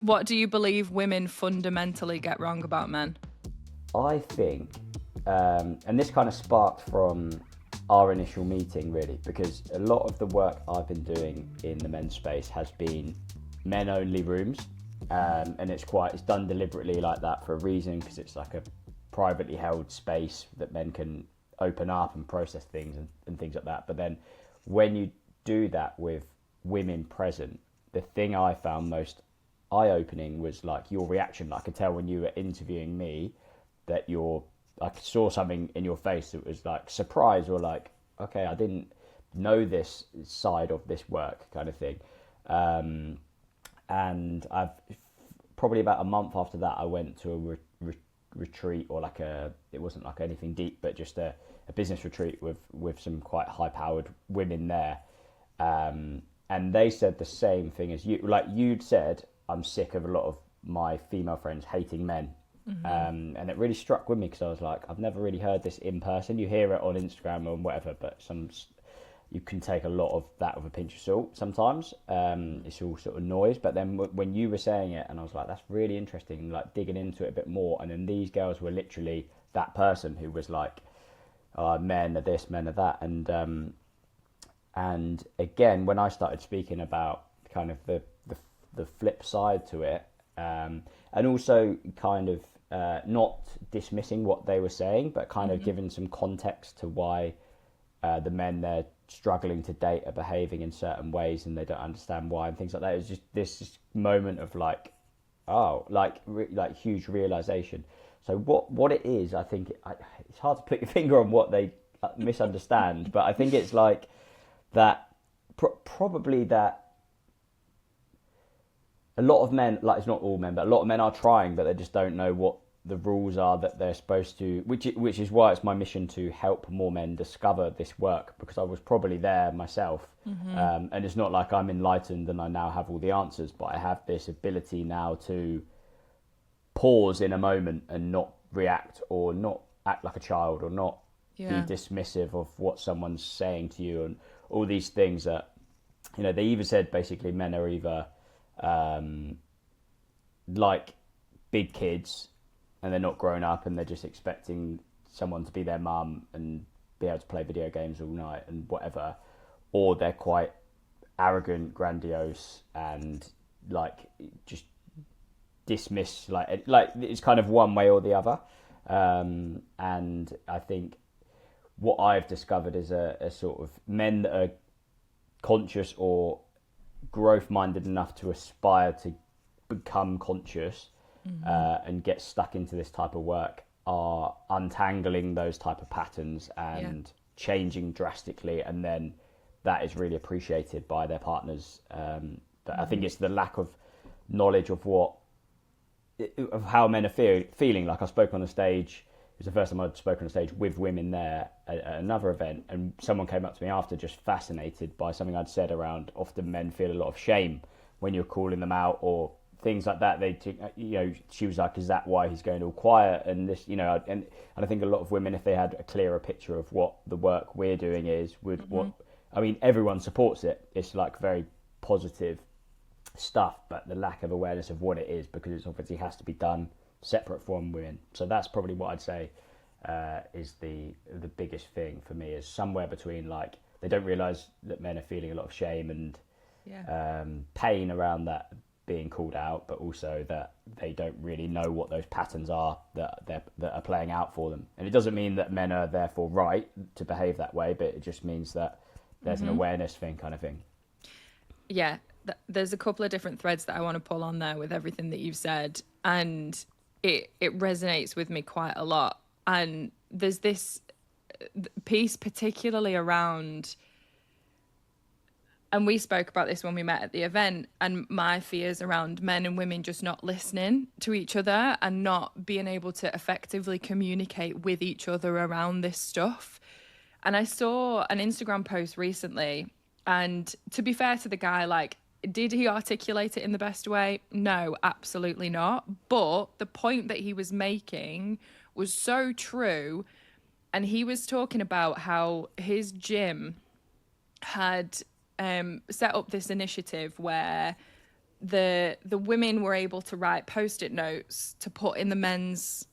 What do you believe women fundamentally get wrong about men? I think, and this kind of sparked from our initial meeting, really, because a lot of the work I've been doing in the men's space has been men-only rooms, and it's done deliberately like that for a reason, because it's like a privately held space that men can open up and process things and things like that. But then when you do that with women present, the thing I found most eye-opening was like your reaction. I could tell when you were interviewing me that I saw something in your face that was like surprise, or like, okay, I didn't know this side of this work, kind of thing. And I've probably about a month after that, I went to a retreat, or like it wasn't like anything deep, but just a business retreat with some quite high powered women there. And they said the same thing as you. Like you'd said, I'm sick of a lot of my female friends hating men. And it really struck with me, because I was like, I've never really heard this in person. You hear it on Instagram or whatever, but you can take a lot of that with a pinch of salt sometimes. It's all sort of noise. But then when you were saying it, and I was like, that's really interesting, like digging into it a bit more. And then these girls were literally that person who was like, men are this, men are that. And again, when I started speaking about kind of the flip side to it, and also kind of not dismissing what they were saying, but kind of giving some context to why the men they're struggling to date are behaving in certain ways, and they don't understand why, and things like that. It was just this moment of like, like huge realization. So what it is, I think it's hard to put your finger on what they misunderstand, but I think it's like that, probably that a lot of men, like it's not all men, but a lot of men are trying, but they just don't know what the rules are that they're supposed to, which is why it's my mission to help more men discover this work, because I was probably there myself. And it's not like I'm enlightened and I now have all the answers, but I have this ability now to pause in a moment and not react, or not act like a child, or not be dismissive of what someone's saying to you, and all these things that, they either said basically men are either like big kids and they're not grown up, and they're just expecting someone to be their mum and be able to play video games all night and whatever, or they're quite arrogant, grandiose, and like just dismiss, like it's kind of one way or the other. And I think what I've discovered is a sort of men that are conscious or growth minded enough to aspire to become conscious, and get stuck into this type of work, are untangling those type of patterns and changing drastically, and then that is really appreciated by their partners. But I think it's the lack of knowledge of how men are feeling. Like I spoke on a stage. It was the first time I'd spoken on a stage with women there at another event, and someone came up to me after, just fascinated by something I'd said around often men feel a lot of shame when you're calling them out or things like that. She was like, "Is that why he's going all quiet?" And this, and I think a lot of women, if they had a clearer picture of what the work we're doing is, everyone supports it. It's like very positive stuff, but the lack of awareness of what it is, because it obviously has to be done separate from women. So that's probably what I'd say is the biggest thing for me, is somewhere between, like, they don't realise that men are feeling a lot of shame and pain around that being called out, but also that they don't really know what those patterns are that are playing out for them. And it doesn't mean that men are therefore right to behave that way, but it just means that there's an awareness thing, kind of thing. Yeah, there's a couple of different threads that I want to pull on there with everything that you've said, and it resonates with me quite a lot. And there's this piece particularly around, and we spoke about this when we met at the event, and my fears around men and women just not listening to each other and not being able to effectively communicate with each other around this stuff. And I saw an Instagram post recently, and to be fair to the guy, like, did he articulate it in the best way? No, absolutely not. But the point that he was making was so true. And he was talking about how his gym had set up this initiative where the women were able to write post-it notes to put in the men's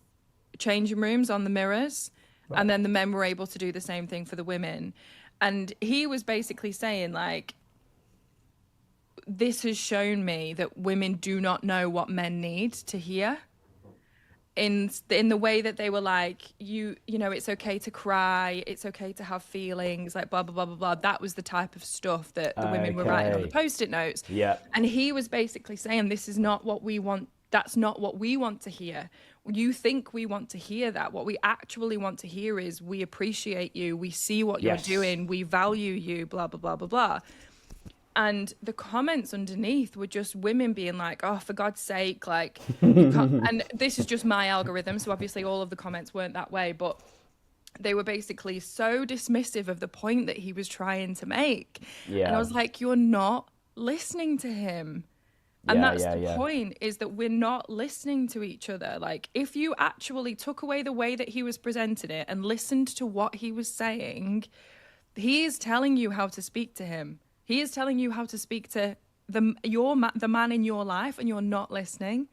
changing rooms on the mirrors, and then the men were able to do the same thing for the women. And he was basically saying, like, this has shown me that women do not know what men need to hear, in the way that they were like, you know, it's okay to cry, it's okay to have feelings, like blah blah blah blah blah. That was the type of stuff that the women were writing on the post-it notes. Yeah. And he was basically saying, this is not what we want. That's not what we want to hear. You think we want to hear that. What we actually want to hear is, we appreciate you, we see what you're doing, we value you, blah blah blah blah blah. And the comments underneath were just women being like, oh, for God's sake, like, you can't. And this is just my algorithm, so obviously all of the comments weren't that way, but they were basically so dismissive of the point that he was trying to make. Yeah. And I was like, you're not listening to him. And that's the point, is that we're not listening to each other. Like, if you actually took away the way that he was presenting it and listened to what he was saying, he is telling you how to speak to him. He is telling you how to speak to the man in your life, and you're not listening.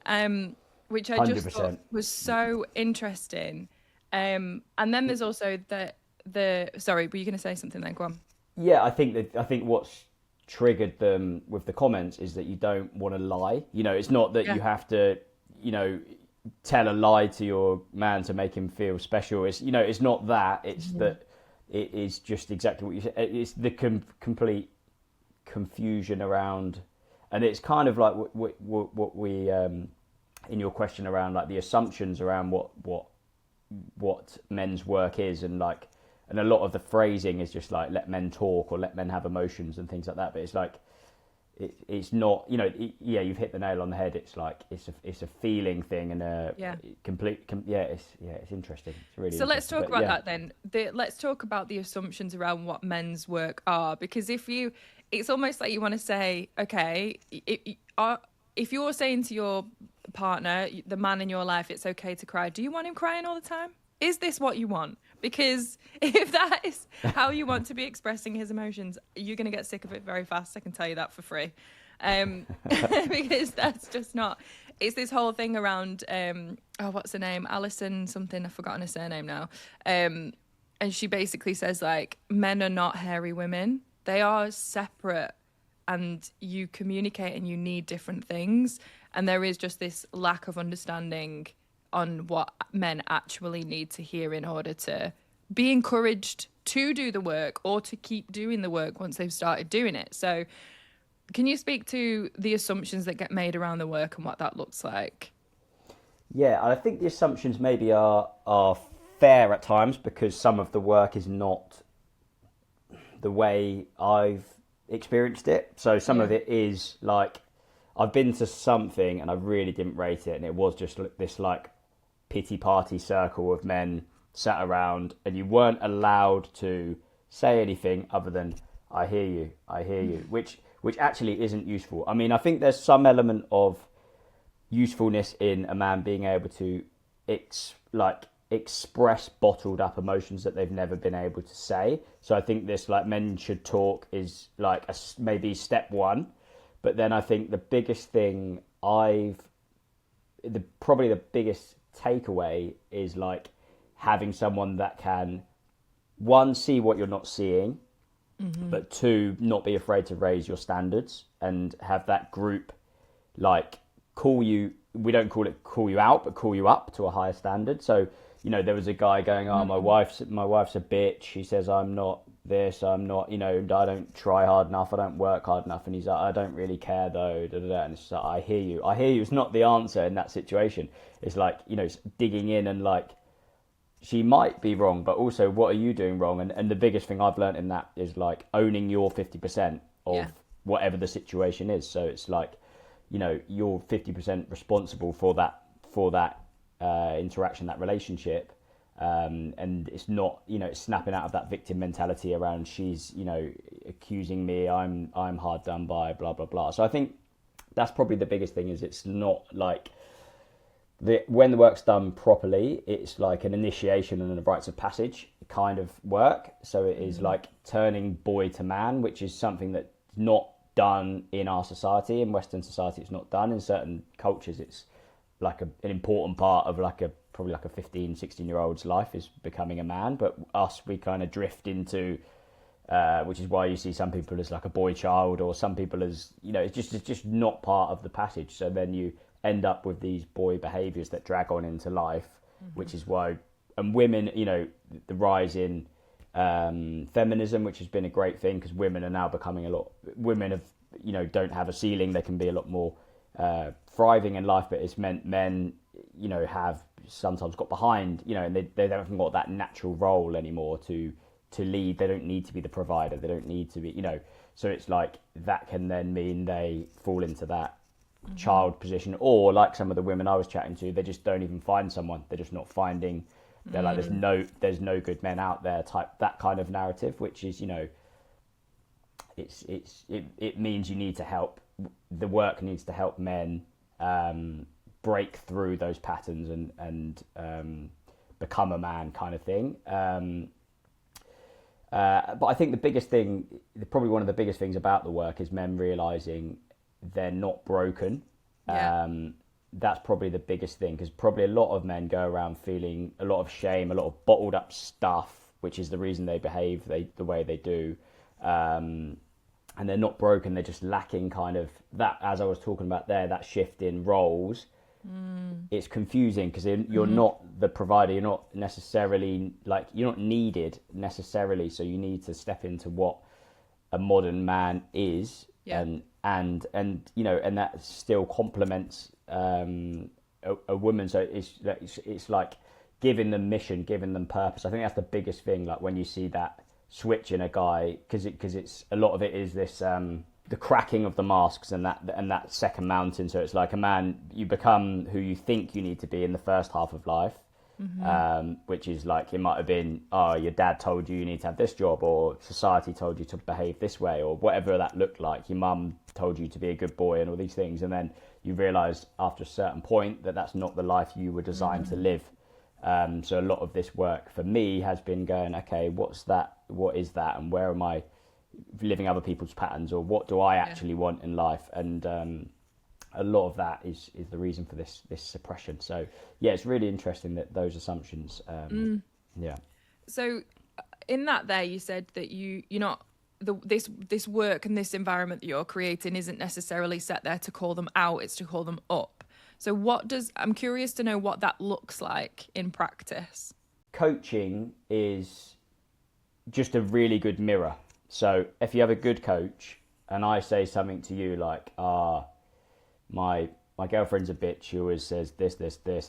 Which I just 100%. Thought was so interesting. And then there's also the sorry, were you going to say something then? Go on. Yeah, I think what's triggered them with the comments is that you don't want to lie. You know, it's not that you have to, you know, tell a lie to your man to make him feel special. It's, you know, it's not that. It's that. It is just exactly what you said. It's the complete confusion around, and it's kind of like what we in your question around, like, the assumptions around what men's work is, and like, and a lot of the phrasing is just like, let men talk, or let men have emotions and things like that. But it's like, it's not, you know, you've hit the nail on the head. It's like, it's a feeling thing, and it's interesting. It's really so. Let's talk about that then. Let's talk about the assumptions around what men's work are, because it's almost like you want to say, okay, if you're saying to your partner, the man in your life, it's okay to cry, do you want him crying all the time? Is this what you want? Because if that is how you want to be expressing his emotions, you're going to get sick of it very fast. I can tell you that for free. Because that's just not... It's this whole thing around... what's her name? Alison something. I've forgotten her surname now. And she basically says, like, men are not hairy women. They are separate. And you communicate and you need different things. And there is just this lack of understanding on what men actually need to hear in order to be encouraged to do the work, or to keep doing the work once they've started doing it. So can you speak to the assumptions that get made around the work and what that looks like? Yeah, I think the assumptions maybe are fair at times, because some of the work is not the way I've experienced it. So some of it is like, I've been to something and I really didn't rate it, and it was just this like pity party circle of men sat around, and you weren't allowed to say anything other than, I hear you, which actually isn't useful. I mean, I think there's some element of usefulness in a man being able to express bottled up emotions that they've never been able to say. So I think this, like, men should talk is like maybe step one. But then I think the biggest thing probably the biggest takeaway is like having someone that can, one, see what you're not seeing, but two, not be afraid to raise your standards, and have that group like call you, we don't call you out, but call you up to a higher standard. So, you know, there was a guy going, oh, my wife's a bitch. She says I'm not this, I'm not, you know, I don't try hard enough, I don't work hard enough. And he's like, I don't really care though, and it's like, I hear you is not the answer in that situation. It's like, you know, digging in and like, she might be wrong, but also what are you doing wrong? And the biggest thing I've learned in that is like owning your 50% of whatever the situation is. So it's like, you know, you're 50% responsible for that interaction, that relationship. And it's not, you know, it's snapping out of that victim mentality around, she's, you know, accusing me, I'm hard done by, blah, blah, blah. So I think that's probably the biggest thing, is it's not like, when the work's done properly, it's like an initiation and a rites of passage kind of work. So it is like turning boy to man, which is something that's not done in our society. In Western society, it's not done. In certain cultures, it's like an important part of probably like a 15, 16-year-old's life is becoming a man. But us, we kind of drift into, which is why you see some people as like a boy child, or some people as, it's just not part of the passage. So then you end up with these boy behaviours that drag on into life, which is why, and women, the rise in feminism, which has been a great thing, because women are now becoming women have, don't have a ceiling. They can be a lot more thriving in life, but it's meant men, have sometimes got behind, and they haven't got that natural role anymore to lead. They don't need to be the provider. They don't need to be, so it's like that can then mean they fall into that child position, or like some of the women I was chatting to, they just don't even find someone. They're just not finding. They're like, there's no good men out there, type that kind of narrative, which is, it means you need to help. The work needs to help men break through those patterns and become a man, kind of thing. But I think the biggest thing, probably one of the biggest things about the work, is men realizing they're not broken. Yeah. That's probably the biggest thing, because probably a lot of men go around feeling a lot of shame, a lot of bottled up stuff, which is the reason they behave the way they do. And they're not broken, they're just lacking kind of that, as I was talking about there, that shift in roles. It's confusing because you're not the provider, you're not necessarily, like, you're not needed necessarily, so you need to step into what a modern man is. Yeah. And and that still complements a woman. So it's like giving them mission, giving them purpose. I think that's the biggest thing, like when you see that switch in a guy, because it's a lot of it is this the cracking of the masks and that second mountain. So it's like a man, you become who you think you need to be in the first half of life, which is like, it might have been, your dad told you need to have this job, or society told you to behave this way, or whatever that looked like. Your mum told you to be a good boy and all these things, and then you realise after a certain point that that's not the life you were designed to live. So a lot of this work for me has been going, okay, what is that, and where am I living other people's patterns, or what do I actually want in life? And a lot of that is the reason for this suppression. So yeah, it's really interesting that those assumptions. So in that there, you said that you're not this work and this environment that you're creating isn't necessarily set there to call them out, it's to call them up. So I'm curious to know what that looks like in practice. Coaching is just a really good mirror. So if you have a good coach, and I say something to you like, my girlfriend's a bitch, she always says this,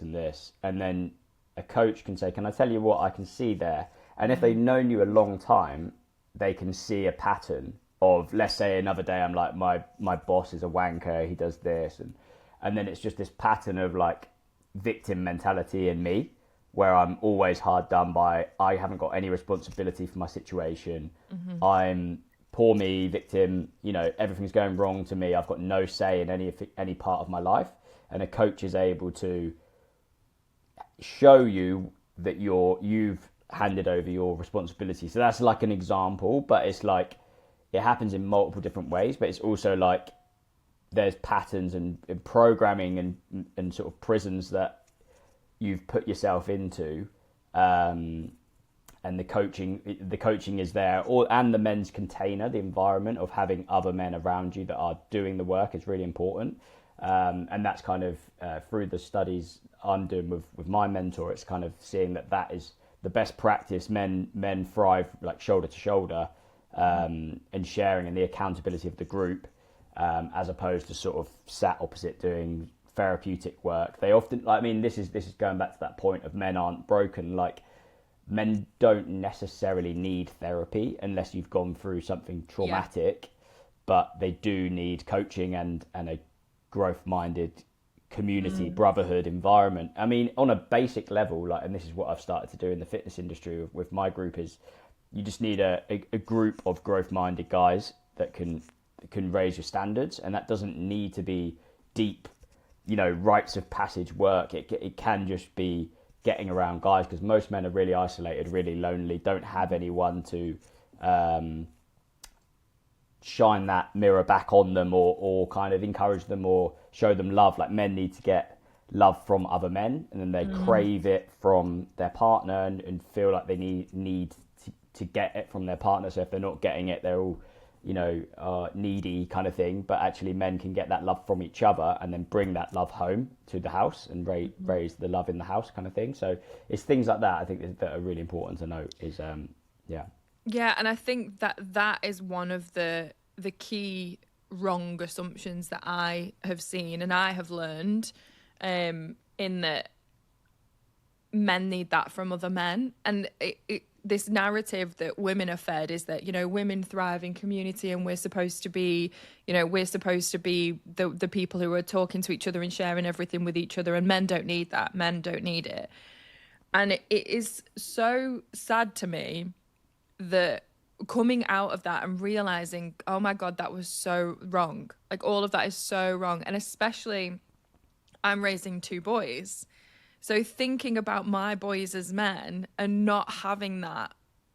and this. And then a coach can say, can I tell you what I can see there? And if they've known you a long time, they can see a pattern of, let's say another day I'm like, my boss is a wanker, he does this. And then it's just this pattern of like victim mentality in me, where I'm always hard done by. I haven't got any responsibility for my situation. I'm poor me, victim, everything's going wrong to me. I've got no say in any part of my life. And a coach is able to show you that you've handed over your responsibility. So that's like an example, but it's like, it happens in multiple different ways, but it's also like, there's patterns and programming and sort of prisons that you've put yourself into, and the coaching is there, and the men's container, the environment of having other men around you that are doing the work is really important, and that's kind of through the studies I'm doing with my mentor. It's kind of seeing that is the best practice. Men thrive like shoulder to shoulder, and sharing, and the accountability of the group. As opposed to sort of sat opposite doing therapeutic work. They often, this is going back to that point of men aren't broken. Like, men don't necessarily need therapy unless you've gone through something traumatic, but they do need coaching and a growth-minded community, brotherhood environment. On a basic level, and this is what I've started to do in the fitness industry with my group, is you just need a group of growth-minded guys that can raise your standards, and that doesn't need to be deep, rites of passage work. It can just be getting around guys, because most men are really isolated, really lonely, don't have anyone to shine that mirror back on them, or kind of encourage them or show them love. Like, men need to get love from other men, and then they crave it from their partner, and feel like they need to get it from their partner. So if they're not getting it, they're all, needy kind of thing. But actually, men can get that love from each other and then bring that love home to the house and raise the love in the house kind of thing. So it's things like that, I think, that are really important to note. Yeah, and I think that is one of the key wrong assumptions that I have seen and I have learned, in that men need that from other men. And this narrative that women are fed is that, women thrive in community, and we're supposed to be the people who are talking to each other and sharing everything with each other, and men don't need that. Men don't need it. And it is so sad to me that coming out of that and realizing, oh my God, that was so wrong. Like, all of that is so wrong. And especially, I'm raising 2 boys. So thinking about my boys as men and not having that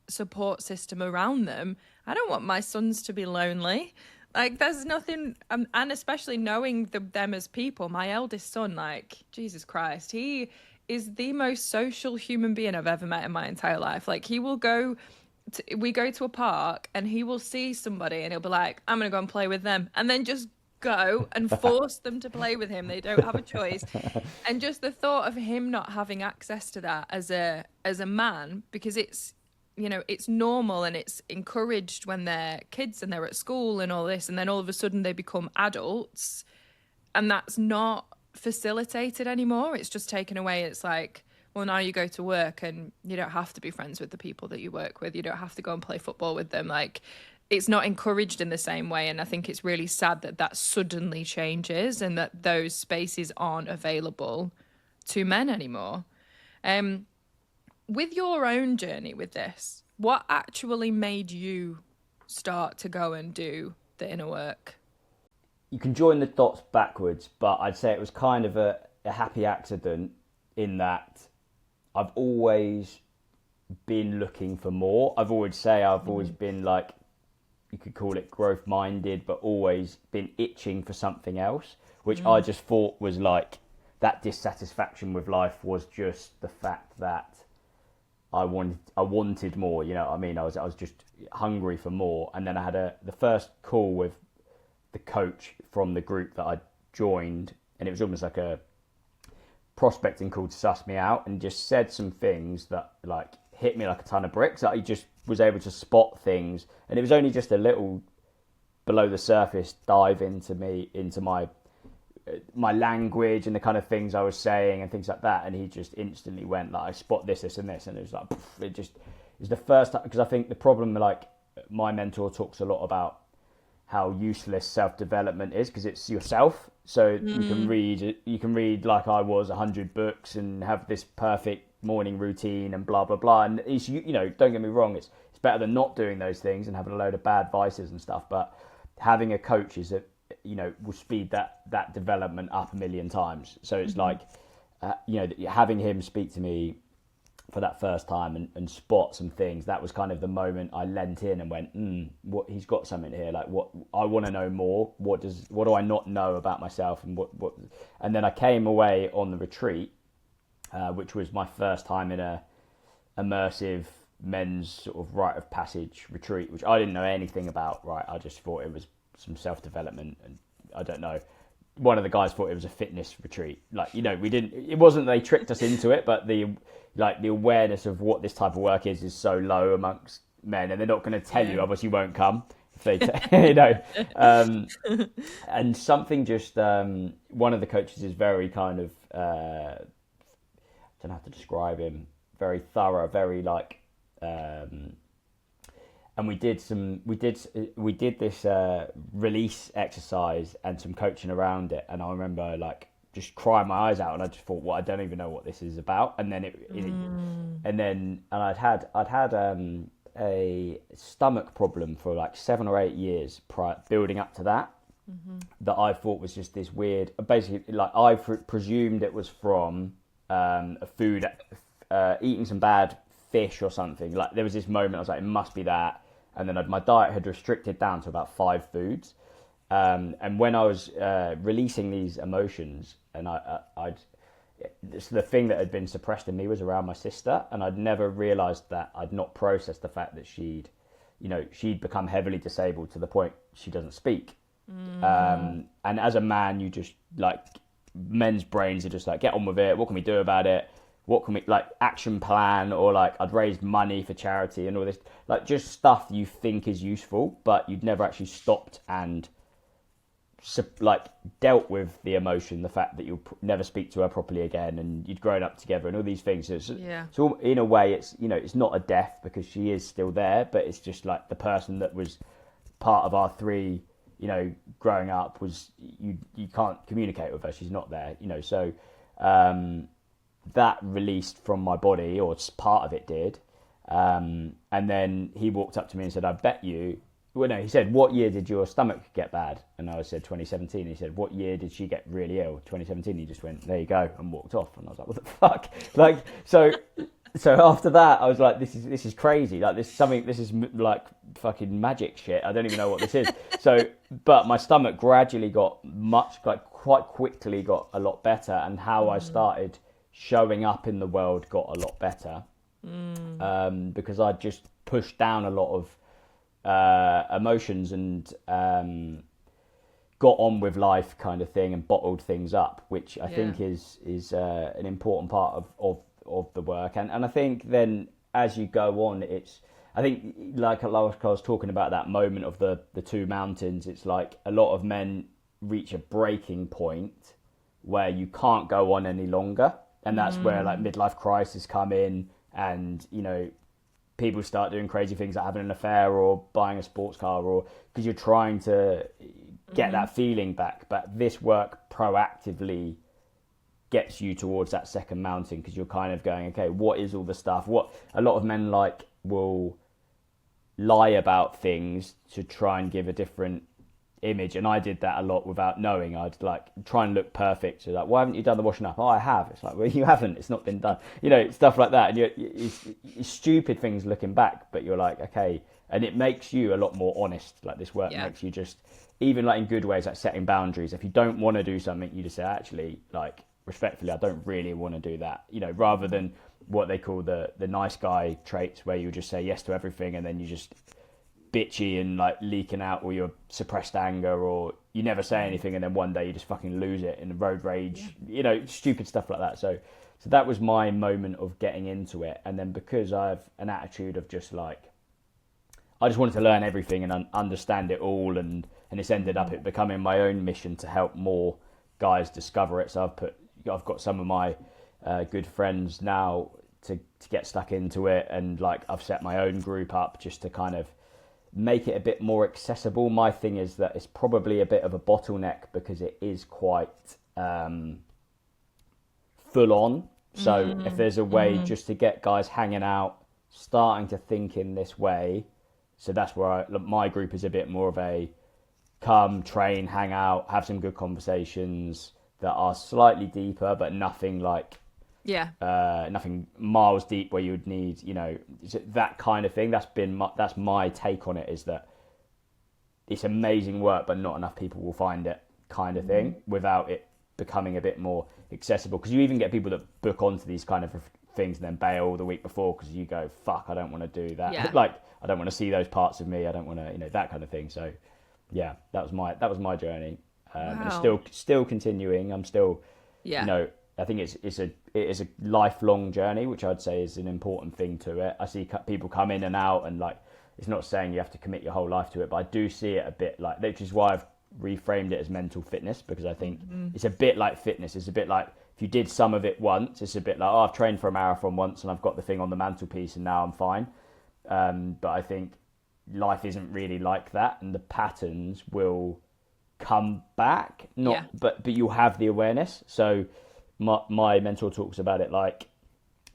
support system around them, I don't want my sons to be lonely. Like, there's nothing, and especially knowing them as people. My eldest son, like, Jesus Christ, he is the most social human being I've ever met in my entire life. Like, we go to a park and he will see somebody and he'll be like, I'm going to go and play with them. And then just go and force them to play with him. They don't have a choice. And just the thought of him not having access to that as a man, because it's normal and it's encouraged when they're kids and they're at school and all this, and then all of a sudden they become adults and that's not facilitated anymore. It's just taken away. It's like, well, now you go to work and you don't have to be friends with the people that you work with. You don't have to go and play football with them. Like, it's not encouraged in the same way. And I think it's really sad that suddenly changes and that those spaces aren't available to men anymore. With your own journey with this, what actually made you start to go and do the inner work? You can join the dots backwards, but I'd say it was kind of a happy accident, in that I've always been looking for more. I've always been, like, you could call it growth minded, but always been itching for something else, which I just thought was like, that dissatisfaction with life was just the fact that I wanted more, you know what I mean? I was just hungry for more. And then I had the first call with the coach from the group that I joined, and it was almost like a prospecting call to suss me out, and just said some things that, like, hit me like a ton of bricks. That he just was able to spot things, and it was only just a little below the surface dive into my language and the kind of things I was saying and things like that, and he just instantly went, like, I spot this and this, and it was like, it was the first time. Because I think the problem, like, my mentor talks a lot about how useless self-development is, because it's yourself. So you can read like I was 100 books and have this perfect morning routine and blah blah blah, and it's, don't get me wrong, it's better than not doing those things and having a load of bad vices and stuff, but having a coach is that will speed that development up a million times. So it's like having him speak to me for that first time and spot some things, that was kind of the moment I leant in and went, what, he's got something here. Like, what, I want to know more. What do I not know about myself? And what? And then I came away on the retreat, which was my first time in a immersive men's sort of rite of passage retreat, which I didn't know anything about. Right, I just thought it was some self-development, and I don't know. One of the guys thought it was a fitness retreat. Like, it wasn't they tricked us into it, but the awareness of what this type of work is so low amongst men, and they're not going to tell you, otherwise you won't come. If they, and something just, one of the coaches is very kind of, I don't know how to describe him, very thorough, very like, and we did this release exercise and some coaching around it, and I remember like just crying my eyes out, and I just thought, well, I don't even know what this is about. And then I'd had a stomach problem for like 7 or 8 years building up to that, that I thought was just this weird, basically, like, I presumed it was from eating some bad fish or something. Like, there was this moment I was like, it must be that. and then my diet had restricted down to about 5 foods. And when I was releasing these emotions, and the thing that had been suppressed in me was around my sister, and I'd never realised that I'd not processed the fact that she'd become heavily disabled to the point she doesn't speak. And as a man, you just like, men's brains are just like, get on with it. What can we do about it? What can we, like, action plan, or like, I'd raised money for charity and all this, like, just stuff you think is useful, but you'd never actually stopped and like dealt with the emotion, the fact that you'll never speak to her properly again, and you'd grown up together and all these things. So in a way, it's, you know, it's not a death because she is still there, but it's just like the person that was part of our 3, you know, growing up was, you can't communicate with her. She's not there, you know. So that released from my body, or part of it did. And then he walked up to me and said, I bet you, well, no, he said, what year did your stomach get bad? And I said, 2017. He said, what year did she get really ill? 2017. He just went, there you go, and walked off. And I was like, what the fuck? Like, so after that, I was like, this is crazy. Like, this is like fucking magic shit. I don't even know what this is. But my stomach gradually got quite quickly got a lot better, and how I started showing up in the world got a lot better. Because I just pushed down a lot of emotions and got on with life, kind of thing, and bottled things up, which I think is an important part of the work. And I think then as you go on, I think like I was talking about that moment of the 2 mountains, it's like a lot of men reach a breaking point where you can't go on any longer, and that's where like midlife crisis come in, and, you know, people start doing crazy things like having an affair or buying a sports car, or because you're trying to get that feeling back. But this work proactively gets you towards that second mountain, because you're kind of going, okay, what is all the stuff? What a lot of men will lie about things to try and give a different image, and I did that a lot without knowing. I'd like try and look perfect. So like, why haven't you done the washing up? Oh, I have. It's like, well, you haven't. It's not been done. You know, stuff like that. And it's stupid things looking back, but you're like, okay, and it makes you a lot more honest. Like, this work makes you just, even like in good ways, like setting boundaries. If you don't want to do something, you just say, actually, like, respectfully, I don't really want to do that. You know, rather than what they call the nice guy traits, where you just say yes to everything, and then you just bitchy and like leaking out all your suppressed anger, or you never say anything, and then one day you just fucking lose it in road rage, you know, stupid stuff like that. So that was my moment of getting into it. And then because I have an attitude of just like, I just wanted to learn everything and understand it all, and it's ended up it becoming my own mission to help more guys discover it. So I've got some of my good friends now to get stuck into it, and like I've set my own group up just to kind of make it a bit more accessible. My thing is that it's probably a bit of a bottleneck because it is quite full on. So if there's a way just to get guys hanging out, starting to think in this way, so that's where my group is a bit more of a come, train, hang out, have some good conversations that are slightly deeper, but nothing like nothing miles deep where you would need, you know, that kind of thing. That's my take on it, is that it's amazing work, but not enough people will find it, kind of thing, without it becoming a bit more accessible. Because you even get people that book onto these kind of things and then bail the week before because you go, fuck, I don't want to do that. Like, I don't want to see those parts of me. I don't want to, you know, that kind of thing. So yeah, that was my journey. And still continuing. I'm still, you know, I think it is a lifelong journey, which I'd say is an important thing to it. I see people come in and out, and like, it's not saying you have to commit your whole life to it, but I do see it a bit like, which is why I've reframed it as mental fitness, because I think it's a bit like fitness. It's a bit like, if you did some of it once, it's a bit like, oh, I've trained for a marathon once and I've got the thing on the mantelpiece and now I'm fine. But I think life isn't really like that, and the patterns will come back, but you'll have the awareness. So my mentor talks about it like,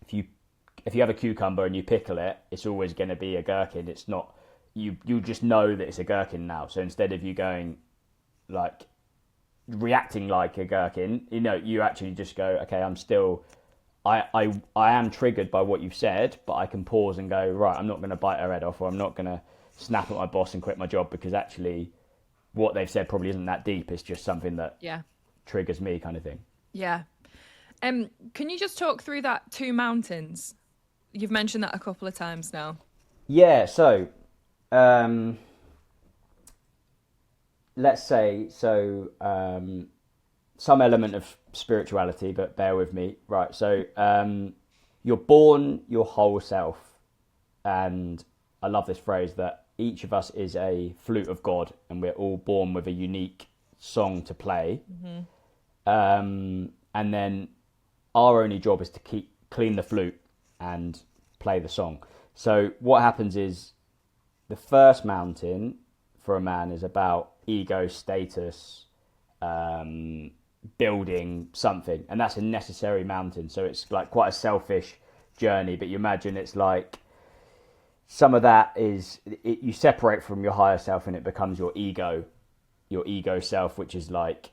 if you have a cucumber and you pickle it, it's always going to be a gherkin. It's not, you just know that it's a gherkin now. So instead of you going like reacting like a gherkin, you know, you actually just go, okay, I am triggered by what you've said, but I can pause and go, right, I'm not going to bite her head off, or I'm not going to snap at my boss and quit my job because actually what they've said probably isn't that deep. It's just something that triggers me, kind of thing. Yeah. Can you just talk through that 2 mountains? You've mentioned that a couple of times now. Yeah, so let's say some element of spirituality, but bear with me. Right, so you're born your whole self, and I love this phrase that each of us is a flute of God, and we're all born with a unique song to play. And then our only job is to clean the flute and play the song. So what happens is the first mountain for a man is about ego, status, building something, and that's a necessary mountain. So it's like quite a selfish journey, but you imagine it's like some of that is you separate from your higher self and it becomes your ego self, which is like,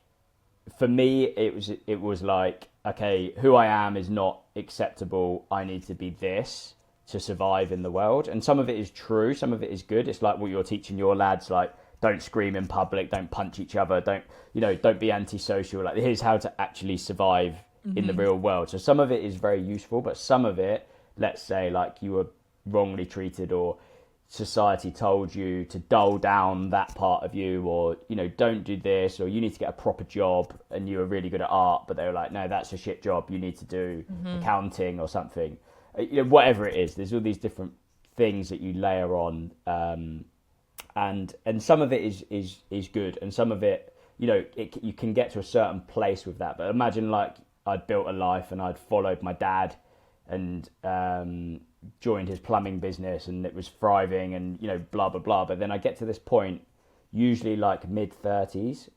for me it was like, okay, who I am is not acceptable, I need to be this to survive in the world. And some of it is true, some of it is good. It's like what you're teaching your lads, like, don't scream in public, don't punch each other, don't be antisocial. Like, here's how to actually survive in the real world. So some of it is very useful, but some of it, let's say, like, you were wrongly treated, or society told you to dull down that part of you, or don't do this, or you need to get a proper job, and you were really good at art, but they were like, no, that's a shit job, you need to do accounting or something. Whatever it is, there's all these different things that you layer on, and some of it is good, and some of it, you can get to a certain place with that. But imagine, like, I'd built a life and I'd followed my dad and joined his plumbing business, and it was thriving, and blah blah blah. But then I get to this point, usually like mid-30s,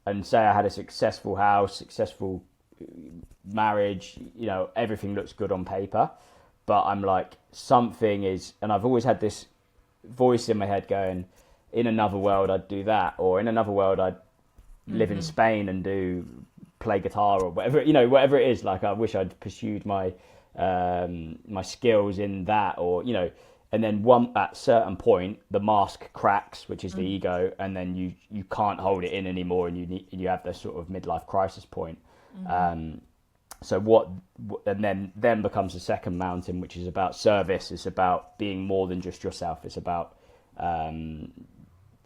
and say I had a successful house, successful marriage, everything looks good on paper, but I'm like, something is, and I've always had this voice in my head going, in another world I'd do that, or in another world I'd live in Spain and play guitar, or whatever, whatever it is. Like, I wish I'd pursued my my skills in that, or and then at a certain point the mask cracks, which is the ego, and then you can't hold it in anymore, and you have this sort of midlife crisis point. So and then becomes the second mountain, which is about service. It's about being more than just yourself. It's about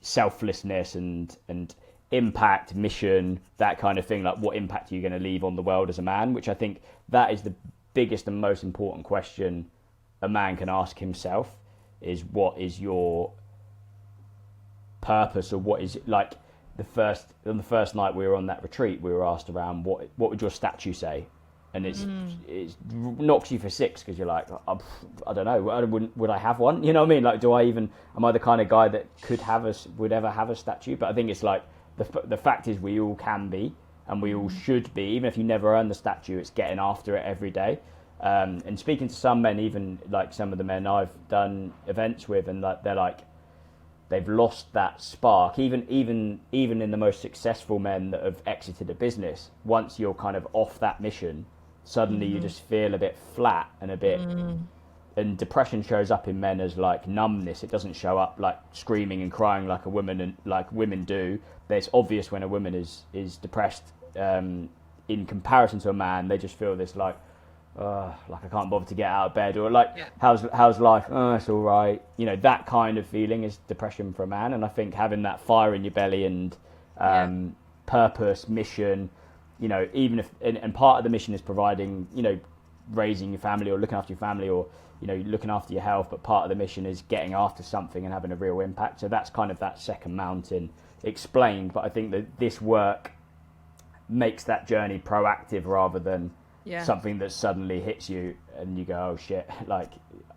selflessness and impact, mission, that kind of thing. Like, what impact are you going to leave on the world as a man? Which I think that is the biggest and most important question a man can ask himself, is what is your purpose, or what is it? Like, on the first night we were on that retreat, we were asked around what would your statue say, and it knocks you for six, because you're like, I don't know, would I have one? You know what I mean? Like, am I the kind of guy that would ever have a statue? But I think it's like, the fact is, we all can be, and we all should be. Even if you never earn the statue, it's getting after it every day. And speaking to some men, even like some of the men I've done events with, and like, they're like, they've lost that spark. Even in the most successful men that have exited a business, once you're kind of off that mission, suddenly you just feel a bit flat and a bit. And depression shows up in men as like numbness. It doesn't show up like screaming and crying like a woman, and like women do. It's obvious when a woman is depressed. In comparison to a man, they just feel this like I can't bother to get out of bed, or like, how's life? Oh, it's all right. That kind of feeling is depression for a man. And I think having that fire in your belly and purpose, mission, even if, and part of the mission is providing, raising your family or looking after your family, or looking after your health, but part of the mission is getting after something and having a real impact. So that's kind of that second mountain explained. But I think that this work makes that journey proactive, rather than something that suddenly hits you and you go, oh shit, like,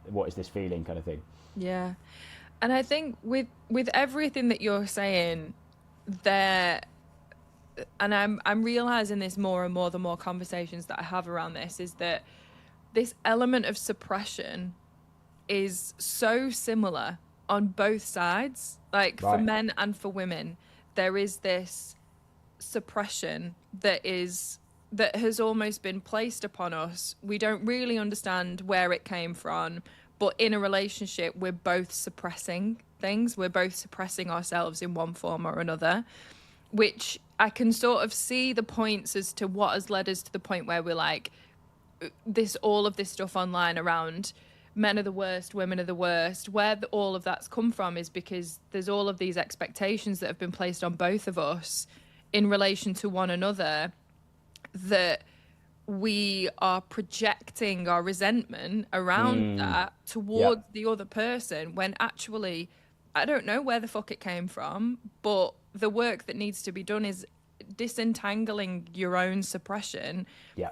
what is this feeling, kind of thing. Yeah. And I think with everything that you're saying there, and I'm realizing this more and more the more conversations that I have around this, is that this element of suppression is so similar on both sides. Like, for men and for women, there is this suppression that has almost been placed upon us. We don't really understand where it came from, but in a relationship we're both suppressing things. We're both suppressing ourselves in one form or another, which I can sort of see the points as to what has led us to the point where we're like, all of this stuff online around men are the worst, women are the worst. Where all of that's come from is because there's all of these expectations that have been placed on both of us in relation to one another, that we are projecting our resentment around that towards the other person, when actually I don't know where the fuck it came from, but the work that needs to be done is disentangling your own suppression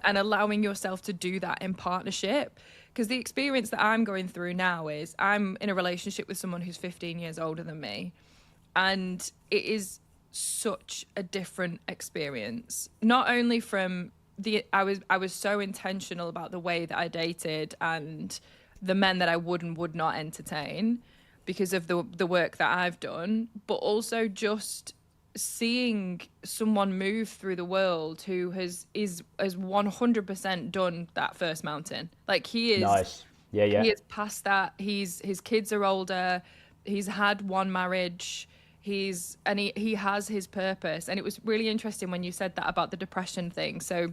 and allowing yourself to do that in partnership. Because the experience that I'm going through now is I'm in a relationship with someone who's 15 years older than me, and it is such a different experience. Not only from I was so intentional about the way that I dated and the men that I would and would not entertain because of the work that I've done, but also just seeing someone move through the world who has 100% done that first mountain. Like, he is Nice. Yeah. he is past that. His kids are older. He's had one marriage. He has his purpose. And it was really interesting when you said that about the depression thing. So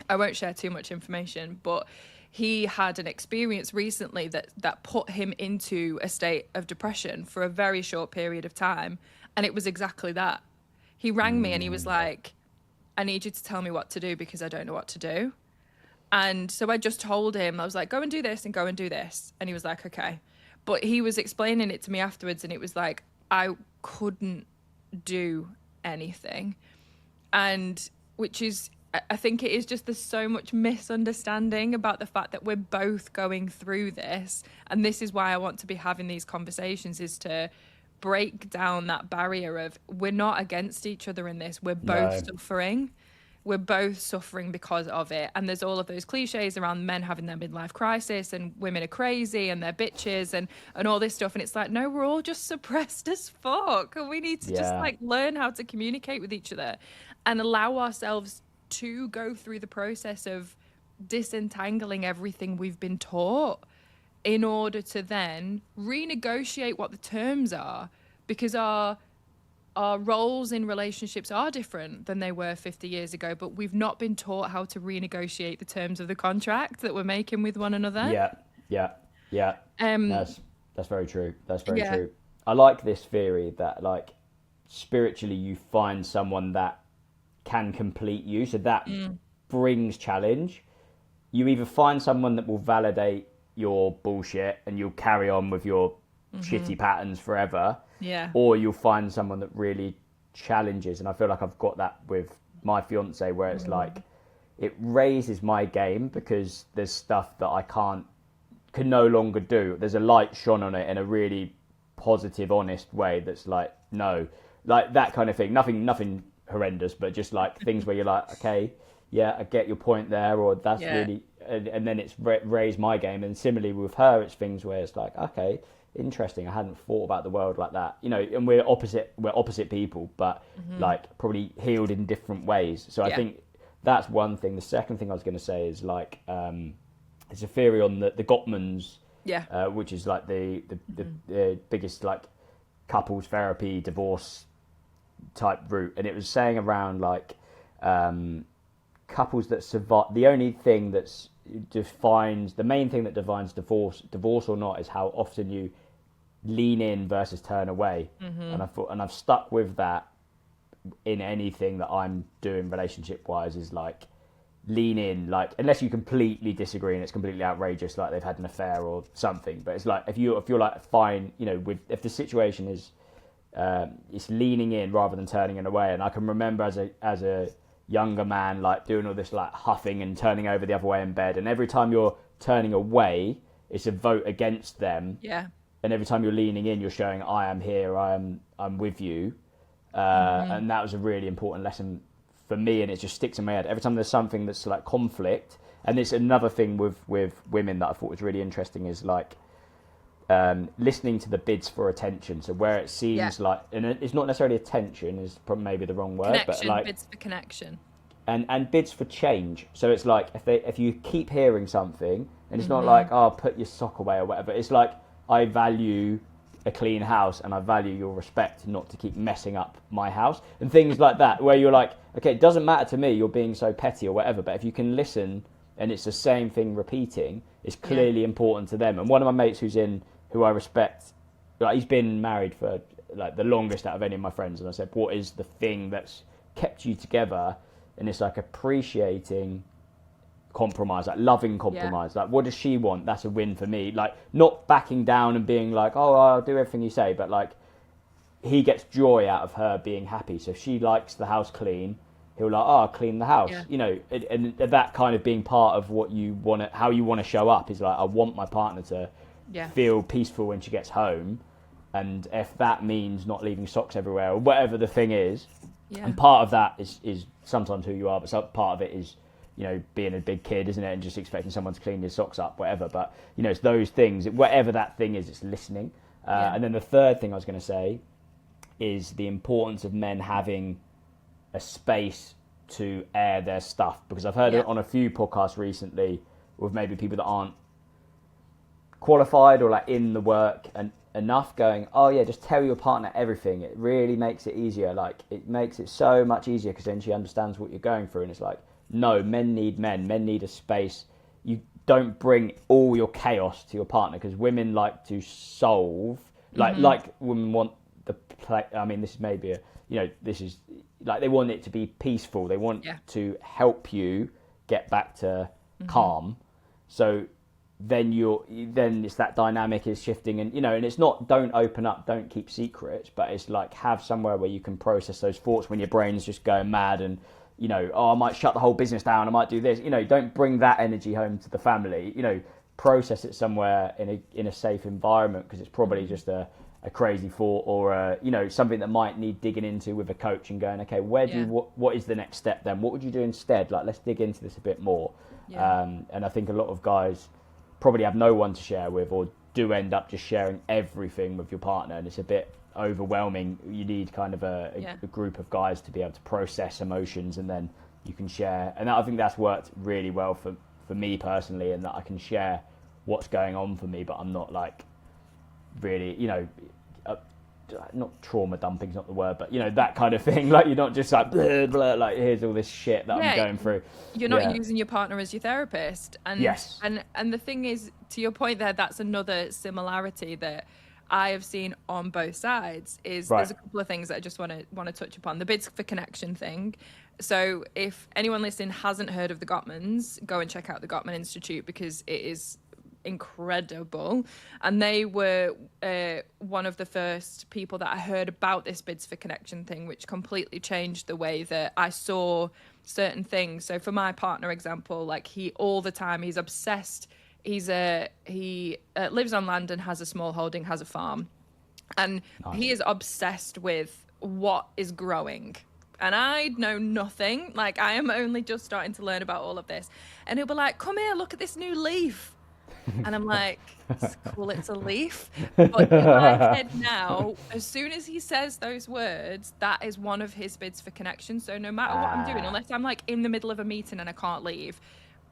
I won't share too much information, but he had an experience recently that put him into a state of depression for a very short period of time. And it was exactly that. He rang me and he was like, I need you to tell me what to do because I don't know what to do. And so I just told him, I was like, go and do this and go and do this. And he was like, okay. But he was explaining it to me afterwards, and it was like, I couldn't do anything. And which is, I think it is just, there's so much misunderstanding about the fact that we're both going through this. And this is why I want to be having these conversations, is to break down that barrier of, we're not against each other in this. We're both suffering. We're both suffering because of it. And there's all of those cliches around men having their midlife crisis and women are crazy and they're bitches and all this stuff. And it's like, no, we're all just suppressed as fuck. And we need to just like learn how to communicate with each other and allow ourselves to go through the process of disentangling everything we've been taught in order to then renegotiate what the terms are, because our roles in relationships are different than they were 50 years ago, but we've not been taught how to renegotiate the terms of the contract that we're making with one another. Yeah. That's very true. That's very true. I like this theory that, like, spiritually you find someone that can complete you, so that brings challenge. You either find someone that will validate your bullshit and you'll carry on with your shitty patterns forever, or you'll find someone that really challenges. And I feel like I've got that with my fiance, where it's like, it raises my game because there's stuff that I can no longer do. There's a light shone on it in a really positive, honest way that's like, no, like that kind of thing. Nothing horrendous, but just like things where you're like, okay, yeah, I get your point there, or that's really, and then it's raised my game. And similarly with her, it's things where it's like, okay, interesting, I hadn't thought about the world like that, you know. And we're opposite people, but like probably healed in different ways. So I think that's one thing. The second thing I was going to say is like, it's a theory on the Gottmans, which is like the biggest like couples therapy divorce type route, and it was saying around like couples that survive, the only thing that's the main thing that defines divorce or not, is how often you lean in versus turn away. And I thought, and I've stuck with that in anything that I'm doing relationship wise, is like lean in, like unless you completely disagree and it's completely outrageous, like they've had an affair or something. But it's like if you're like fine, you know, if the situation is it's leaning in rather than turning it away. And I can remember as a younger man, like doing all this like huffing and turning over the other way in bed, and every time you're turning away, it's a vote against them. And every time you're leaning in, you're showing, I am here, I'm with you. And that was a really important lesson for me, and it just sticks in my head every time there's something that's like conflict. And it's another thing with women that I thought was really interesting, is like listening to the bids for attention. So where it seems like, and it's not necessarily attention, is probably maybe the wrong word, connection, but like bids for connection, and bids for change. So it's like if you keep hearing something, and it's not like, oh, put your sock away or whatever. It's like, I value a clean house, and I value your respect not to keep messing up my house, and things like that, where you're like, okay, it doesn't matter to me, you're being so petty or whatever, but if you can listen and it's the same thing repeating, it's clearly important to them. And one of my mates who I respect, like, he's been married for like the longest out of any of my friends, and I said, what is the thing that's kept you together? And it's like appreciating compromise, like loving compromise. Like, what does she want? That's a win for me. Like, not backing down and being like, oh, I'll do everything you say, but like, he gets joy out of her being happy. So if she likes the house clean, he'll like, oh, I'll clean the house. You know, and that kind of being part of what you want to, how you want to show up is like, I want my partner to feel peaceful when she gets home. And if that means not leaving socks everywhere or whatever the thing is, and part of that is sometimes who you are, but part of it is, you know, being a big kid, isn't it? And just expecting someone to clean your socks up, whatever. But, you know, it's those things, whatever that thing is, it's listening. And then the third thing I was going to say is the importance of men having a space to air their stuff. Because I've heard it on a few podcasts recently with maybe people that aren't qualified or like in the work and enough going, oh yeah, just tell your partner everything. It really makes it easier. Like, it makes it so much easier because then she understands what you're going through. And it's like, no, men need a space. You don't bring all your chaos to your partner, because women like to solve, like women want the play. I mean, this is maybe this is like, they want it to be peaceful. They want to help you get back to calm. So then it's that dynamic is shifting, and and it's not, don't open up, don't keep secrets, but it's like, have somewhere where you can process those thoughts when your brain's just going mad, and oh, I might shut the whole business down, I might do this. Don't bring that energy home to the family. Process it somewhere in a safe environment, because it's probably just a crazy thought, or something that might need digging into with a coach and going, okay, what is the next step then? What would you do instead? Like, let's dig into this a bit more. And I think a lot of guys probably have no one to share with, or do end up just sharing everything with your partner, and it's a bit overwhelming. You need kind of a group of guys to be able to process emotions, and then you can share. And I think that's worked really well for me personally, and that I can share what's going on for me, but I'm not like really, not trauma dumping's not the word, but that kind of thing. Like, you're not just like blah, blah, like, here's all this shit that I'm going through. You're not using your partner as your therapist. And and the thing is, to your point there, that's another similarity that I have seen on both sides. Is there's a couple of things that I just want to touch upon. The bids for connection thing. So if anyone listening hasn't heard of the Gottmans, go and check out the Gottman Institute, because it is incredible. And they were one of the first people that I heard about this bids for connection thing, which completely changed the way that I saw certain things. So for my partner example, like, he all the time, he's obsessed. He lives on land and has a small holding, has a farm, and he is obsessed with what is growing. And I know nothing. Like, I am only just starting to learn about all of this. And he'll be like, come here, look at this new leaf. And I'm like, it's cool, it's a leaf. But in my head now, as soon as he says those words, that is one of his bids for connection. So no matter what I'm doing, unless I'm like in the middle of a meeting and I can't leave,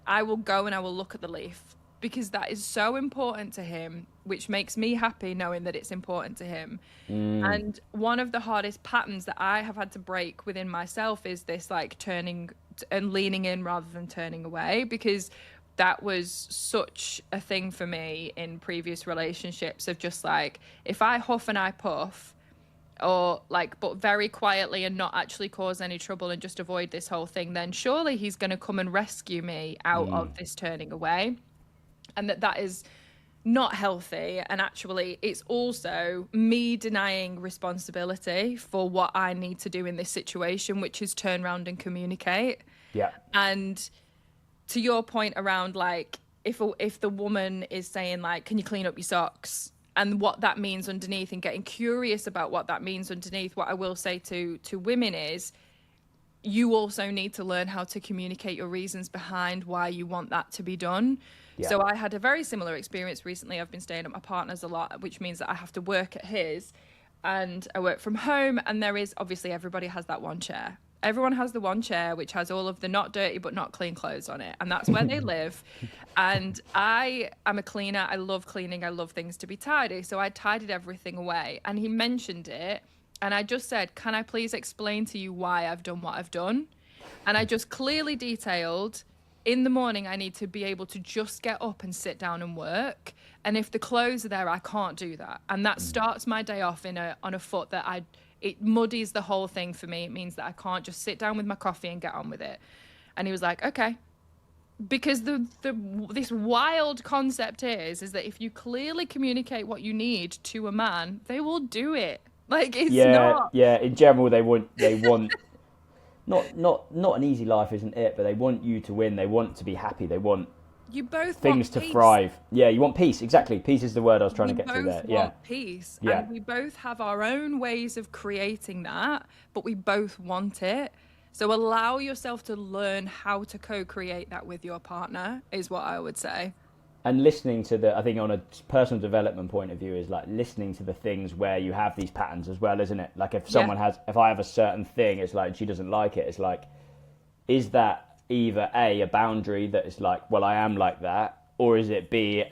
I will go and I will look at the leaf, because that is so important to him, which makes me happy knowing that it's important to him. And one of the hardest patterns that I have had to break within myself is this, like, turning and leaning in rather than turning away, because that was such a thing for me in previous relationships, of just like, if I huff and I puff, or like, but very quietly and not actually cause any trouble and just avoid this whole thing, then surely he's going to come and rescue me out of this turning away. And that is not healthy. And actually, it's also me denying responsibility for what I need to do in this situation, which is turn around and communicate. And to your point around, like, if the woman is saying, like, can you clean up your socks, and what that means underneath, and getting curious about what that means underneath, what I will say to women is, you also need to learn how to communicate your reasons behind why you want that to be done. So I had a very similar experience recently. I've been staying at my partner's a lot, which means that I have to work at his, and I work from home, and there is, obviously, everybody has that one chair. Everyone has the one chair which has all of the not dirty but not clean clothes on it, and that's where they live. And I am a cleaner. I love cleaning. I love things to be tidy. So I tidied everything away, and he mentioned it, and I just said, "Can I please explain to you why I've done what I've done?" And I just clearly detailed, in the morning I need to be able to just get up and sit down and work, and if the clothes are there I can't do that, and that starts my day off on a foot that it muddies the whole thing for me. It means that I can't just sit down with my coffee and get on with it. And he was like, okay. Because this wild concept is that if you clearly communicate what you need to a man, they will do it. Like, it's not. Yeah. In general, they want not an easy life, isn't it? But they want you to win. They want to be happy. They want You both things want to peace. thrive. Yeah, you want peace. Exactly. Peace is the word I was trying to get to there. We both want peace. Yeah. And we both have our own ways of creating that, but we both want it. So allow yourself to learn how to co-create that with your partner is what I would say. And listening to I think on a personal development point of view is like listening to the things where you have these patterns as well, isn't it? Like if I have a certain thing, it's like, she doesn't like it. It's like, is that either A, a boundary that is like, well, I am like that, or is it B,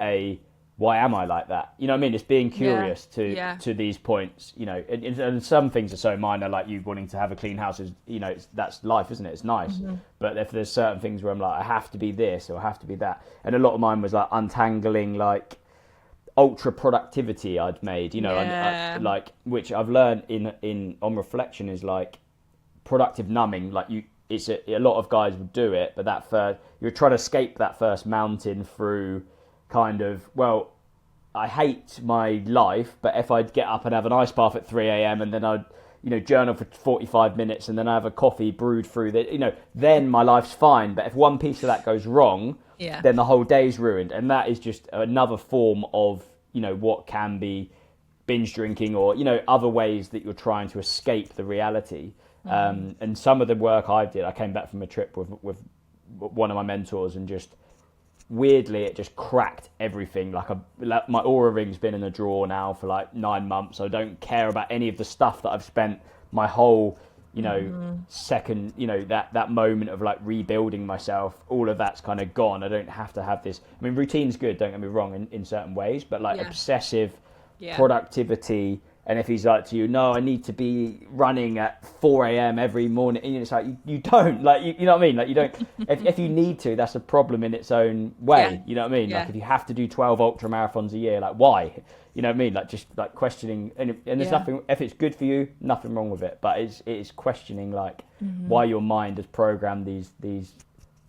why am I like that? You know what I mean? It's being curious to these points, you know, and some things are so minor, like you wanting to have a clean house is, you know, that's life, isn't it? It's nice. Mm-hmm. But if there's certain things where I'm like, I have to be this or I have to be that. And a lot of mine was like untangling, like ultra productivity I'd made, you know, and like, which I've learned on reflection is like productive numbing, like it's a lot of guys would do it, but you're trying to escape that first mountain through kind of, well, I hate my life, but if I'd get up and have an ice bath at 3 a.m. and then I'd, you know, journal for 45 minutes and then I have a coffee brewed through that, you know, then my life's fine. But if one piece of that goes wrong, then the whole day's ruined. And that is just another form of, you know, what can be binge drinking or, you know, other ways that you're trying to escape the reality. And some of the work I did, I came back from a trip with one of my mentors, and just weirdly it just cracked everything. Like my Aura ring's been in a drawer now for like 9 months. I don't care about any of the stuff that I've spent my whole, you know, second, you know, that moment of like rebuilding myself. All of that's kind of gone. I don't have to have this. I mean, routine's good, don't get me wrong, in certain ways, but like obsessive productivity. And if he's like to you, no, I need to be running at 4 a.m. every morning, and it's like, you don't, like, you know what I mean? Like, you don't, if you need to, that's a problem in its own way, you know what I mean? Like, if you have to do 12 ultra marathons a year, like, why? You know what I mean? Like, just like questioning, and there's nothing, if it's good for you, nothing wrong with it, but it is questioning, like, why your mind has programmed these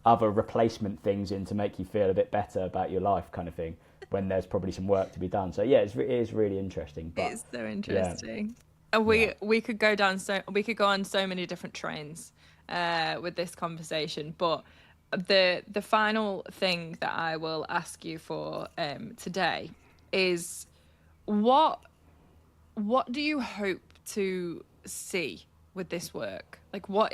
other replacement things in to make you feel a bit better about your life, kind of thing, when there's probably some work to be done. So yeah, it is really interesting. But, it's so interesting. And we could go on so many different trains with this conversation. But the final thing that I will ask you for today is what do you hope to see with this work? Like, what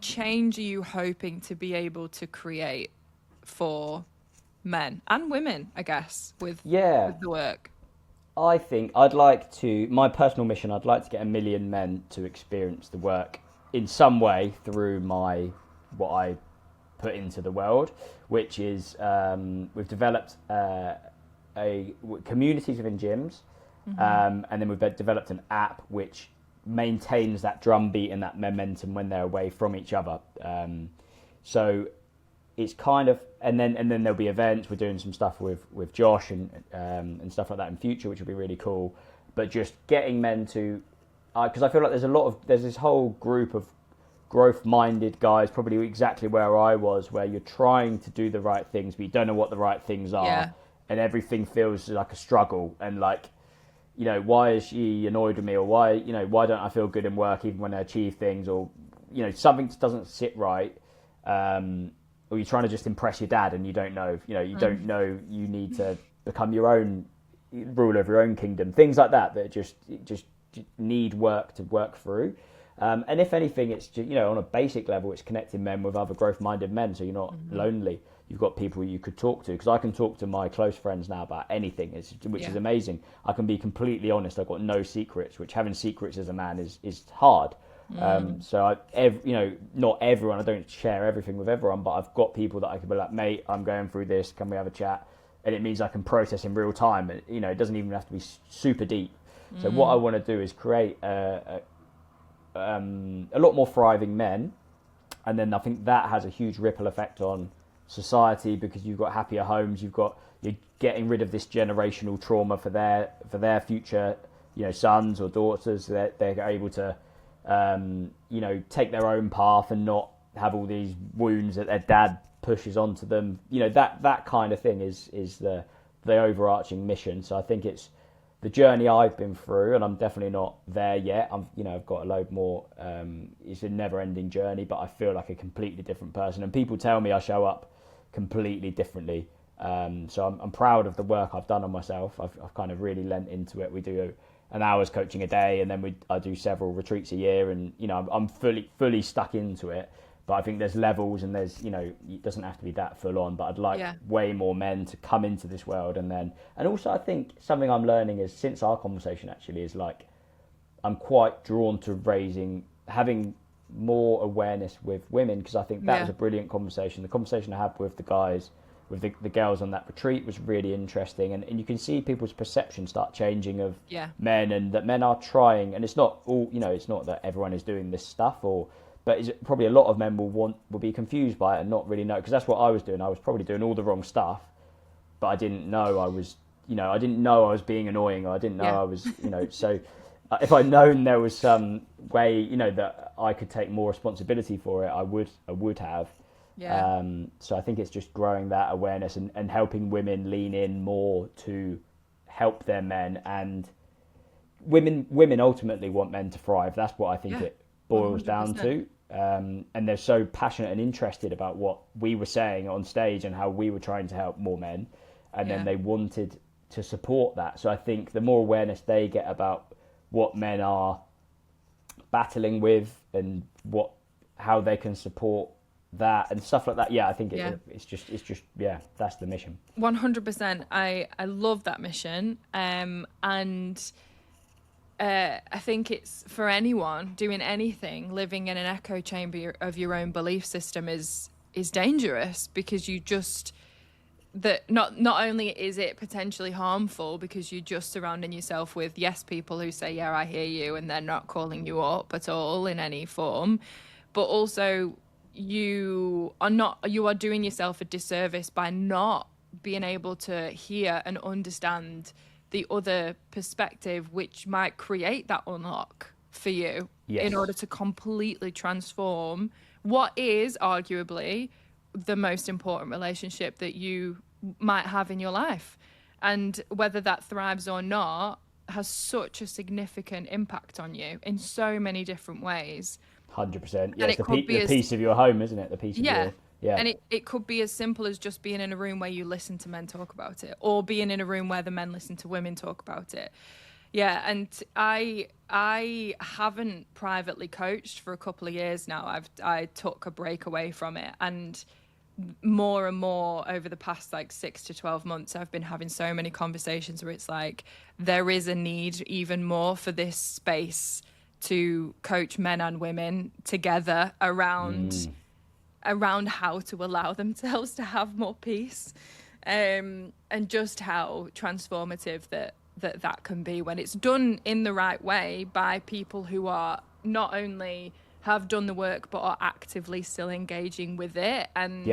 change are you hoping to be able to create for men and women, I guess, with the work? I think my personal mission, I'd like to get 1 million men to experience the work in some way through what I put into the world, which is we've developed communities within gyms, and then we've developed an app which maintains that drumbeat and that momentum when they're away from each other. So it's kind of, and then there'll be events. We're doing some stuff with Josh and stuff like that in future, which will be really cool. But just getting men to, because I feel like there's this whole group of growth-minded guys, probably exactly where I was, where you're trying to do the right things, but you don't know what the right things are, and everything feels like a struggle. And like, you know, why is she annoyed with me, or why don't I feel good in work even when I achieve things, or you know, something just doesn't sit right. Or you're trying to just impress your dad, and you don't know, don't know you need to become your own ruler of your own kingdom. Things like that just need work to work through. And if anything, it's just, you know, on a basic level, it's connecting men with other growth-minded men, so you're not lonely. You've got people you could talk to, because I can talk to my close friends now about anything, which is amazing. I can be completely honest. I've got no secrets, which having secrets as a man is hard. Not everyone, I don't share everything with everyone, but I've got people that I can be like, mate, I'm going through this, can we have a chat? And it means I can process in real time. And, it doesn't even have to be super deep. So what I want to do is create a lot more thriving men. And then I think that has a huge ripple effect on society, because you've got happier homes, you're getting rid of this generational trauma for their future, sons or daughters. That they're able to, take their own path and not have all these wounds that their dad pushes onto them. That kind of thing is the overarching mission. So I think it's the journey I've been through, and I'm definitely not there yet. I've got a load more. It's a never-ending journey, but I feel like a completely different person. And people tell me I show up completely differently. So I'm proud of the work I've done on myself. I've kind of really lent into it. We do an hour's coaching a day, and then I do several retreats a year, and I'm fully stuck into it. But I think there's levels, and there's it doesn't have to be that full on. But I'd like way more men to come into this world, and also I think something I'm learning is, since our conversation actually, is like I'm quite drawn to having more awareness with women, because I think that was a brilliant conversation. The conversation I had with the guys, with the girls on that retreat, was really interesting, and you can see people's perception start changing of men, and that men are trying, and it's not all, it's not that everyone is doing this stuff, but probably a lot of men will be confused by it and not really know, because that's what I was doing. I was probably doing all the wrong stuff, but I didn't know I was, I didn't know I was being annoying, or I didn't know I was, so if I'd known there was some way, that I could take more responsibility for it, I would have. Yeah. So I think it's just growing that awareness and helping women lean in more to help their men, and women ultimately want men to thrive. That's what I think it boils 100%. Down to. And they're so passionate and interested about what we were saying on stage and how we were trying to help more men, and then they wanted to support that. So I think the more awareness they get about what men are battling with, and how they can support that and stuff like that, I think it's just that's the mission. 100%. I love that mission, and I think it's for anyone doing anything, living in an echo chamber of your own belief system is dangerous, because you just not only is it potentially harmful because you're just surrounding yourself with people who say I hear you, and they're not calling you up at all in any form, but also you are doing yourself a disservice by not being able to hear and understand the other perspective, which might create that unlock for you in order to completely transform what is arguably the most important relationship that you might have in your life. And whether that thrives or not has such a significant impact on you in so many different ways. 100%. Yeah, it's the piece of your home, isn't it? The piece of your... Yeah. And it could be as simple as just being in a room where you listen to men talk about it, or being in a room where the men listen to women talk about it. Yeah, and I haven't privately coached for a couple of years now. I took a break away from it, and more and more over the past 6 to 12 months, I've been having so many conversations where it's like there is a need even more for this space to coach men and women together around how to allow themselves to have more peace, and just how transformative that can be when it's done in the right way by people who are not only have done the work but are actively still engaging with it, and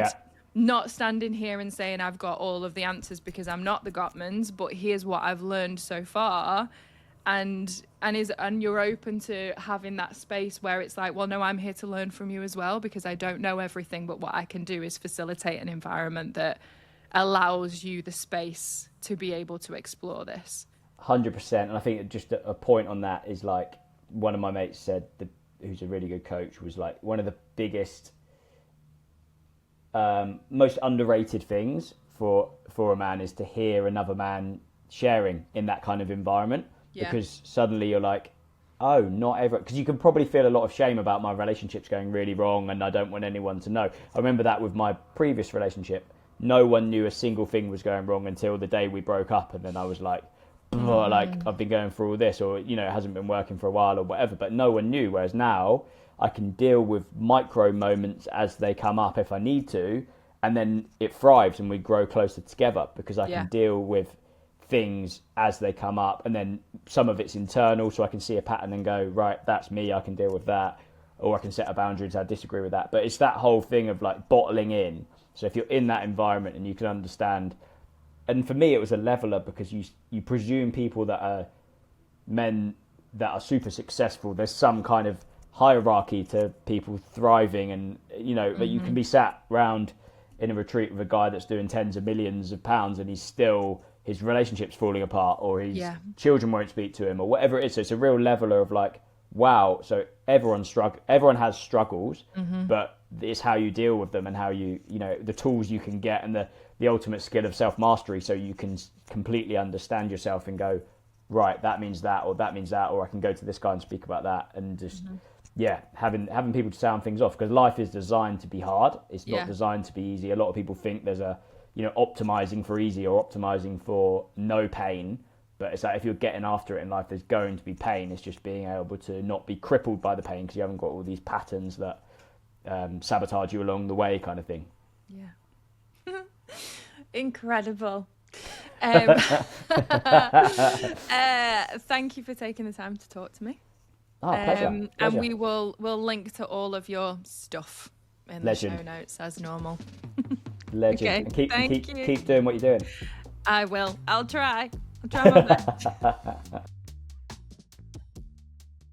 not standing here and saying I've got all of the answers, because I'm not the Gottmans, but here's what I've learned so far. And you're open to having that space where it's like, well, no, I'm here to learn from you as well, because I don't know everything, but what I can do is facilitate an environment that allows you the space to be able to explore this. 100%. And I think just a point on that is, like, one of my mates said, who's a really good coach, was like, one of the biggest, most underrated things for a man is to hear another man sharing in that kind of environment. Because suddenly you're like, oh, not everyone... Because you can probably feel a lot of shame about my relationships going really wrong, and I don't want anyone to know. I remember that with my previous relationship. No one knew a single thing was going wrong until the day we broke up, and then I was like, like I've been going through all this, or you know, it hasn't been working for a while or whatever, but no one knew. Whereas now I can deal with micro moments as they come up if I need to, and then it thrives and we grow closer together because I can deal with things as they come up, and then some of it's internal, so I can see a pattern and go, right, that's me, I can deal with that, or I can set a boundary and say I disagree with that. But it's that whole thing of like bottling in. So if you're in that environment and you can understand, and for me it was a leveler because you presume people that are men that are super successful, there's some kind of hierarchy to people thriving, and you know that you can be sat round in a retreat with a guy that's doing tens of millions of pounds and he's still, his relationship's falling apart, or his children won't speak to him, or whatever it is. So it's a real leveler of like, wow, so everyone has struggles, but it's how you deal with them and how you know, the tools you can get, and the ultimate skill of self-mastery, so you can completely understand yourself and go, right, that means that, or that means that, or I can go to this guy and speak about that, and just having people to sound things off, because life is designed to be hard. It's not designed to be easy. A lot of people think there's a, you know, optimizing for easy or optimizing for no pain, but it's like if you're getting after it in life, there's going to be pain. It's just being able to not be crippled by the pain because you haven't got all these patterns that sabotage you along the way, kind of thing. Incredible. Thank you for taking the time to talk to me. Pleasure. And we'll link to all of your stuff in the show notes as normal. Legend. Okay, And keep doing what you're doing. I will. I'll try my best.